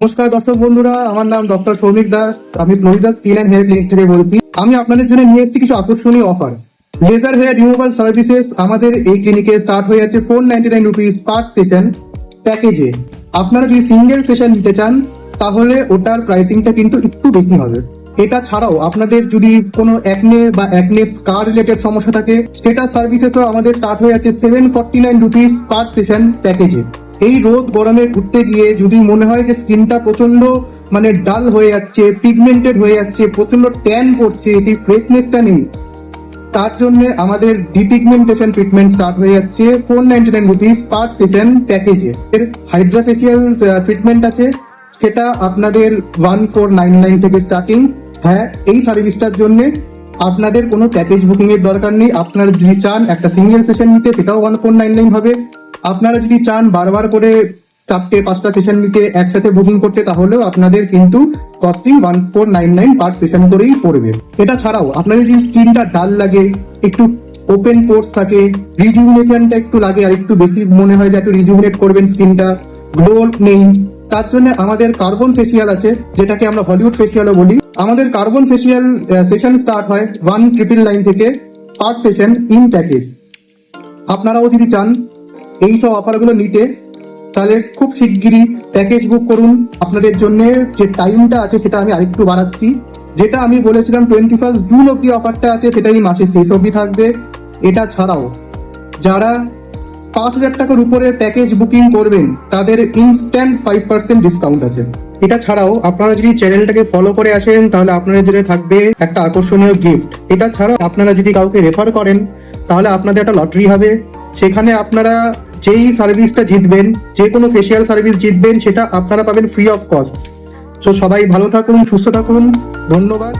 নমস্কার দর্শক বন্ধুরা, আমার নাম ডক্টর সৌমিক দাস। আমি Florida skin and hair clinic থেকে বলছি। আমি আপনাদের জন্য নিয়ে এসেছি কিছু আকর্ষণীয় offer. Laser hair removal services আমাদের এই ক্লিনিকে স্টার্ট হয়ে যাচ্ছে 499 রুপিস পার সেশন প্যাকেজে। আপনারা যদি সিঙ্গেল সেশন নিতে চান তাহলে ওটার প্রাইসিংটা কিন্তু একটু বেশি হবে। এটা ছাড়াও আপনাদের যদি কোনো অ্যাকনে বা অ্যাকনে স্কার রিলেটেড সমস্যা থাকে সেটা সার্ভিসেসও আমাদের স্টার্ট হয়ে যাচ্ছে 749 রুপিস পার সেশন প্যাকেজে। এই রোদ গরমে ঘুরতে গিয়ে যদি মনে হয় যে স্কিনটা প্রচন্ড ডাল হয়ে যাচ্ছে, পিগমেন্টেড হয়ে যাচ্ছে, প্রচন্ড ট্যান পড়ছে, সেই ফ্রেশনেসটা নেই, তার জন্য আমাদের ডিপিগমেন্টেশন ট্রিটমেন্ট স্টার্ট হয়ে যাচ্ছে 499 রুপিস পার সেশন প্যাকেজে। এর হাইড্রা ফেসিয়াল ট্রিটমেন্ট আছে, সেটা আপনাদের 1499 থেকে স্টার্টিং। হ্যাঁ, এই সার্ভিসটার জন্য আপনাদের কোনো প্যাকেজ বুকিং এর দরকার নেই। আপনারা যদি চান একটা সিঙ্গেল সেশন নিতে সেটাও 1499 হবে। আপনারা যদি চান বারবার করে 4-5টা সেশন নিতে একসাথে বুকিং করতে তাহলেও আপনাদের কিন্তু কস্টিং 1499 পার সেশন করেই পড়বে। এটা ছাড়াও আপনাদের যদি স্কিনটা ডাল লাগে, একটু ওপেন পোর্স থাকে, রিজুভিনেশনটা একটু লাগে আর একটু বেশি মনে হয় যে একটু রিজুভিনেট করবেন স্কিনটা, গ্লো নেই, তার জন্য আমাদের কার্বন ফেসিয়াল আছে, যেটাকে আমরা হলিউড ফেসিয়ালও বলি। আমাদের কার্বন ফেসিয়াল সেশন স্টার্ট হয় 1999 থেকে পার সেশন ইন প্যাকেজ। আপনারাও যদি চান এই সব অফারগুলো নিতে তাহলে খুব শিগগিরই প্যাকেজ বুক করুন। আপনাদের জন্য যে টাইমটা আছে সেটা আমি আরেকটু বাড়াচ্ছি। যেটা আমি বলেছিলাম 21 জুন অব্দি অফারটা আছে, সেটা এই মাসের শেষ অব্দি থাকবে। এটা ছাড়াও যারা 5,000 টাকার উপরে প্যাকেজ বুকিং করবেন তাদের ইনস্ট্যান্ট 5% ডিসকাউন্ট আছে। এটা ছাড়াও আপনারা যদি চ্যানেলটাকে ফলো করে আসেন তাহলে আপনাদের জন্য থাকবে একটা আকর্ষণীয় গিফট। এটা ছাড়াও আপনারা যদি কাউকে রেফার করেন তাহলে আপনাদের একটা লটারি হবে, সেখানে আপনারা যেই সার্ভিসটা জিতবেন, যে কোনো ফেসিয়াল সার্ভিস জিতবেন, সেটা আপনারা পাবেন ফ্রি অফ কস্ট। সো সবাই ভালো থাকুন, সুস্থ থাকুন, ধন্যবাদ।